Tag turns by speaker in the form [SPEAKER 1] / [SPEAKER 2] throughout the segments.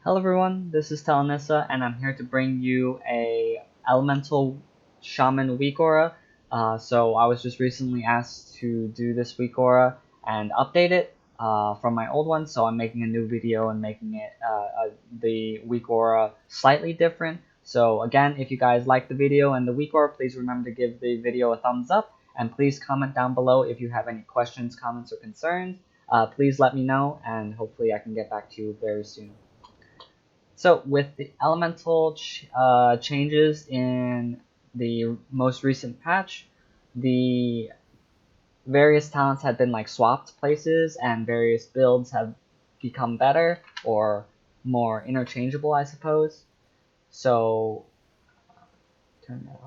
[SPEAKER 1] Hello everyone, this is Telanissa, and I'm here to bring you a Elemental Shaman WeakAura. So I was just recently asked to do this WeakAura and update it from my old one, so I'm making a new video and making it the WeakAura slightly different. So again, if you guys like the video and the WeakAura, please remember to give the video a thumbs up, and please comment down below if you have any questions, comments, or concerns. Please let me know, and hopefully I can get back to you very soon. So with the elemental changes in the most recent patch, the various talents have been like swapped places and various builds have become better or more interchangeable, I suppose. So turn that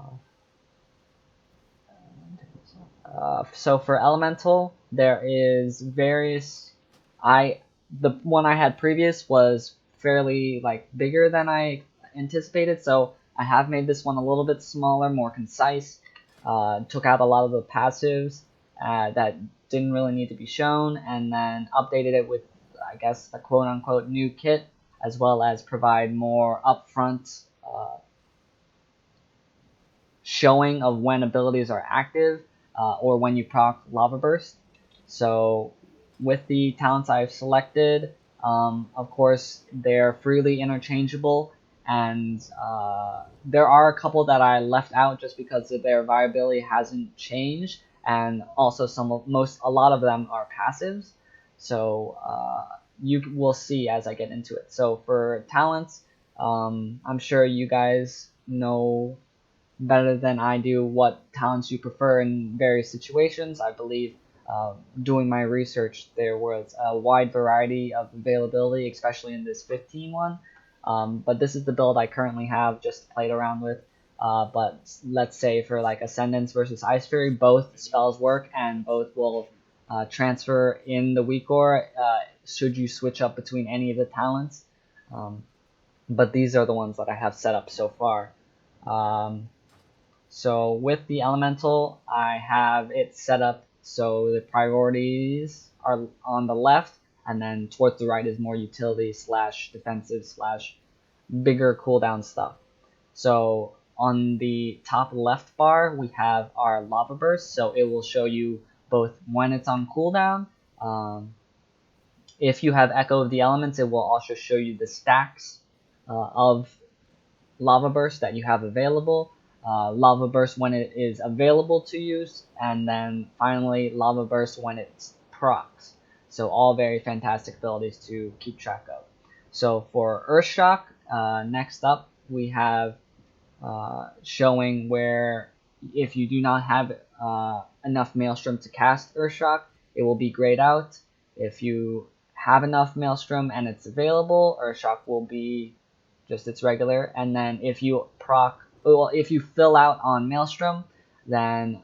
[SPEAKER 1] off. So for elemental, there is various. The one I had previous was fairly like bigger than I anticipated, so I have made this one a little bit smaller, more concise. Took out a lot of the passives that didn't really need to be shown, and then updated it with, I guess, the quote-unquote new kit, as well as provide more upfront showing of when abilities are active or when you proc Lava Burst. So with the talents I've selected, of course, they're freely interchangeable, and there are a couple that I left out just because their viability hasn't changed, and also a lot of them are passives. So you will see as I get into it. So for talents, I'm sure you guys know better than I do what talents you prefer in various situations. I believe doing my research, there was a wide variety of availability, especially in this 15 one. But this is the build I currently have just played around with. But let's say for like Ascendance versus Ice Fury, both spells work and both will transfer in the WeakAura should you switch up between any of the talents. But these are the ones that I have set up so far. So with the elemental, I have it set up so the priorities are on the left, and then towards the right is more utility / defensive / bigger cooldown stuff. So on the top left bar, we have our Lava Burst, so it will show you both when it's on cooldown. If you have Echo of the Elements, it will also show you the stacks of Lava Burst that you have available. Lava Burst when it is available to use, and then finally Lava Burst when it's procs. So all very fantastic abilities to keep track of. So for Earth Shock, next up we have showing where if you do not have enough Maelstrom to cast Earth Shock, it will be grayed out. If you have enough Maelstrom and it's available, Earth Shock will be just its regular, and then if you if you fill out on Maelstrom, then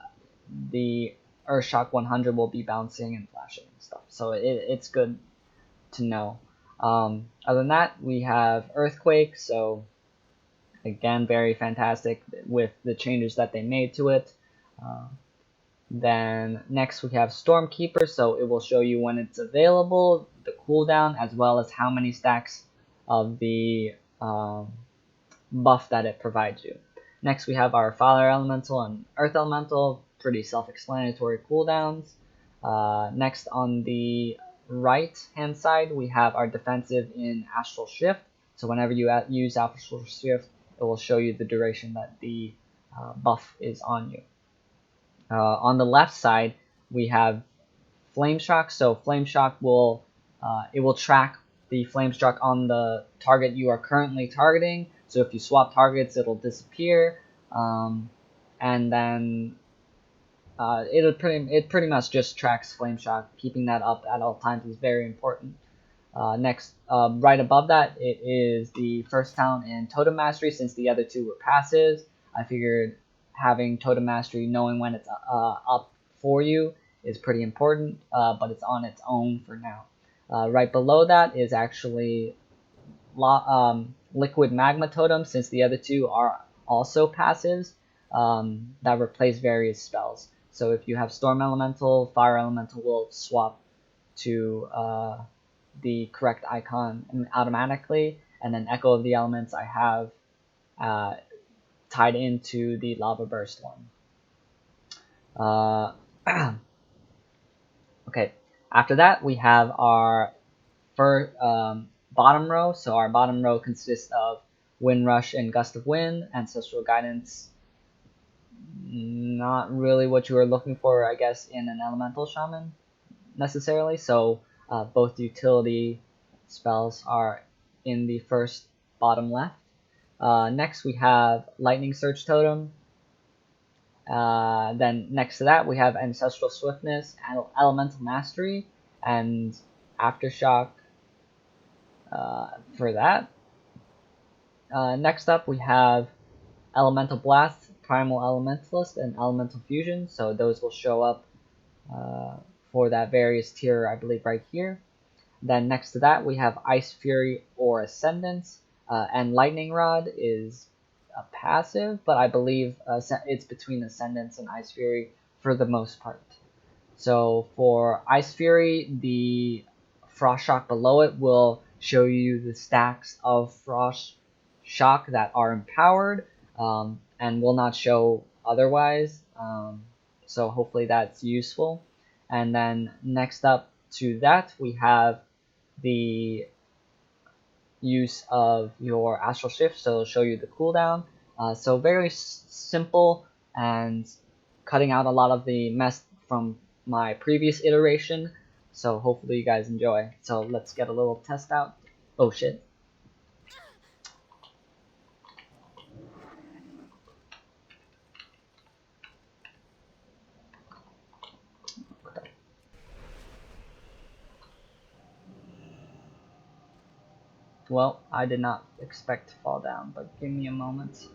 [SPEAKER 1] the Earthshock 100 will be bouncing and flashing and stuff. So it's good to know. Other than that, we have Earthquake. So again, very fantastic with the changes that they made to it. Then next we have Stormkeeper. So it will show you when it's available, the cooldown, as well as how many stacks of the buff that it provides you. Next we have our Fire Elemental and Earth Elemental, pretty self-explanatory cooldowns. Next on the right hand side we have our defensive in Astral Shift. So whenever you use Astral Shift, it will show you the duration that the buff is on you. On the left side we have Flame Shock. So Flame Shock will track the Flame Shock on the target you are currently targeting. So if you swap targets, it'll disappear, and then it pretty much just tracks Flame Shock. Keeping that up at all times is very important. Next, right above that, it is the first talent in Totem Mastery. Since the other two were passives, I figured having Totem Mastery, knowing when it's up for you, is pretty important. But it's on its own for now. Right below that is actually Liquid Magma Totem, since the other two are also passives that replace various spells. So if you have Storm Elemental, Fire Elemental will swap to the correct icon automatically, and then Echo of the Elements I have tied into the Lava Burst one. Okay, after that we have our first bottom row. So our bottom row consists of Wind Rush and Gust of Wind, Ancestral Guidance. Not really what you were looking for, I guess, in an Elemental Shaman necessarily. So both utility spells are in the first bottom left. Next we have Lightning Surge Totem. Then next to that we have Ancestral Swiftness, Elemental Mastery, and Aftershock for that. Next up we have Elemental Blast, Primal Elementalist, and Elemental Fusion. So those will show up for that various tier, I believe, right here. Then next to that we have Ice Fury or Ascendance, and Lightning Rod is a passive, but I believe it's between Ascendance and Ice Fury for the most part. So for Ice Fury, the Frost Shock below it will show you the stacks of Frost Shock that are empowered, and will not show otherwise. So hopefully that's useful. And then next up to that, we have the use of your Astral Shift, so it'll show you the cooldown. So very simple and cutting out a lot of the mess from my previous iteration. So hopefully you guys enjoy. So let's get a little test out. Oh shit. Okay. Well, I did not expect to fall down, but give me a moment.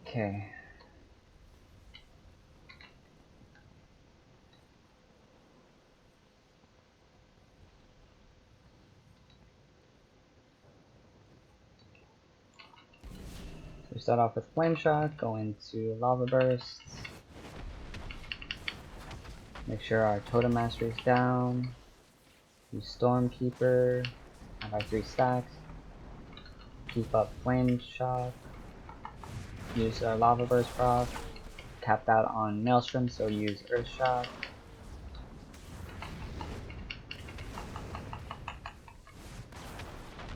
[SPEAKER 1] Okay. So we start off with Flame Shock, go into Lava Burst. Make sure our Totem Mastery is down. Use Stormkeeper. Have our 3 stacks. Keep up Flame Shock. Use our Lava Burst proc. Tapped out on Maelstrom, so use Earth Shock.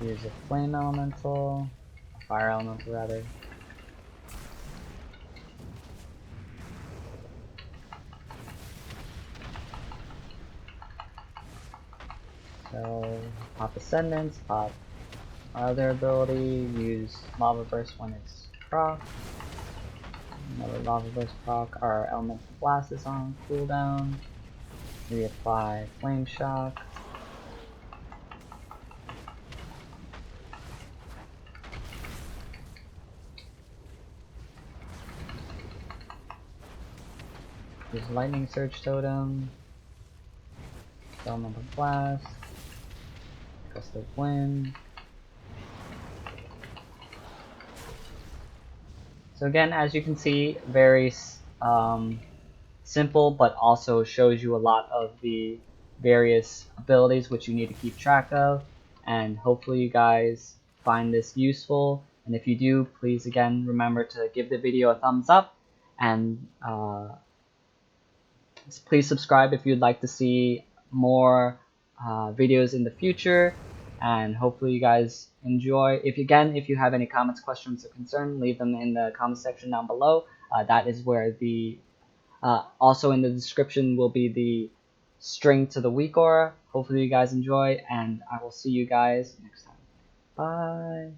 [SPEAKER 1] Use a Flame Elemental. A Fire Elemental, rather. So, pop Ascendance, pop our other ability, use Lava Burst when it's proc. Another Lava Burst proc, our Elemental Blast is on cooldown. Reapply Flame Shock. Use Lightning Surge Totem. Elemental Blast. Gust of Wind. So again, as you can see, very simple, but also shows you a lot of the various abilities which you need to keep track of. And hopefully you guys find this useful. And if you do, please again remember to give the video a thumbs up, and please subscribe if you'd like to see more videos in the future. And hopefully you guys enjoy. If you have any comments, questions, or concerns, leave them in the comment section down below. That is where the also in the description will be the string to the WeakAura. Hopefully you guys enjoy, and I will see you guys next time. Bye.